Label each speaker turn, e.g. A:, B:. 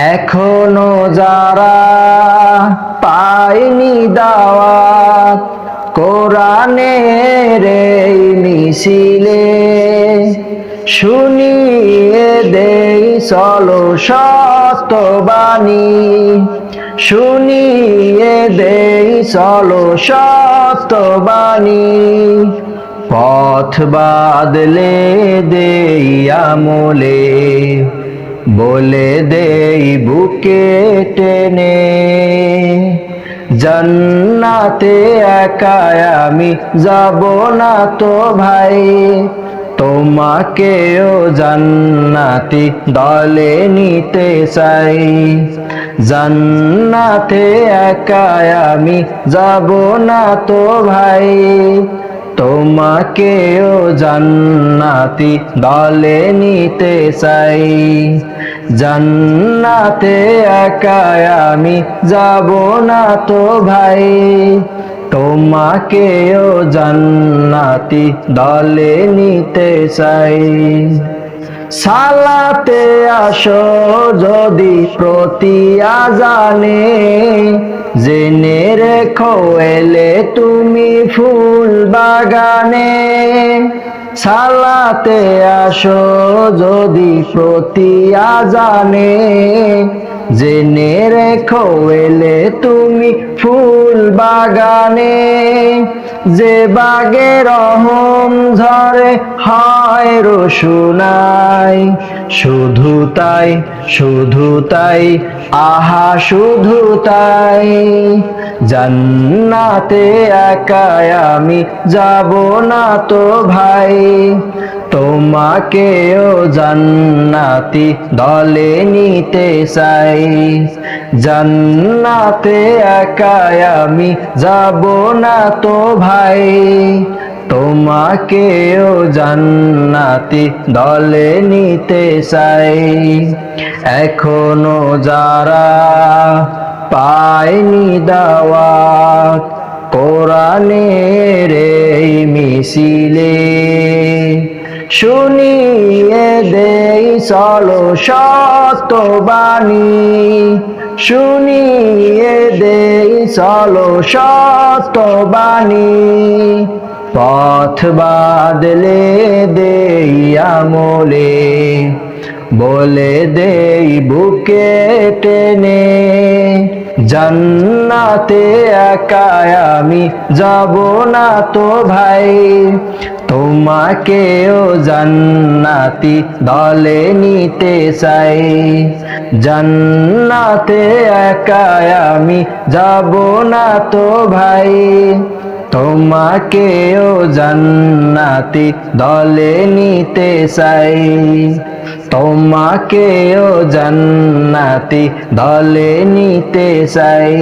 A: এখনো যারা পায়নি দাওয়াত কোরআনের এই মিছিলে, শুনিয়ে দেই চলো সত্যবাণী, শুনিয়ে দেই চলো সত্যবাণী। পথ বাদলে দেই আমলে, বলে দেই বুকে টেনে, জান্নাতে একা আমি যাব না তো ভাই, তোমাকেও জান্নাতি দলে নিতে চাই। জান্নাতে একা আমি যাব না তো ভাই, তোমাকেও জান্নাতি দলে নিতে চাই। জান্নাতে একা আমি যাব না তো ভাই, তোমাকেও জান্নাতি দলে নিতে চাই। সালাতে আসো যদি প্রতি আজানে, জেনে রেখো এলে তুমি ফুল বাগানে। সালাতে আসো যদি প্রতি আজানে, জেনে রেখো এলে তুমি ফুল বাগানে। যে বাগে রহম ঝরে হয় রোশনাই, শুধু তাই শুধু তাই আহা শুধু তাই। জান্নাতে একা আমি যাব না তো ভাই, তোমাকেও জান্নাতি দলে নিতে চাই। জান্নাতে একা আমি যাব না তো ভাই, তোমাকেও জান্নাতি দলে নিতে চাই। এখনো যারা পায়নি দাওয়াত কোরআনের এই মিছিলে, শুনিয়ে দেই চলো সত্যবাণী, শুনিয়ে দেই চলো সত্যবাণী। পথ বাদলে দেই আমলে, বলে দেই বুকে টেনে, জান্নাতে একা আমি যাব না তো ভাই, তোমাকেও জান্নাতি দলে নিতে চাই। জান্নাতে একা আমি যাব না তো ভাই, তোমাকেও জান্নাতি দলে নিতে চাই। তোমাকেও জান্নাতি দলে নিতে চাই।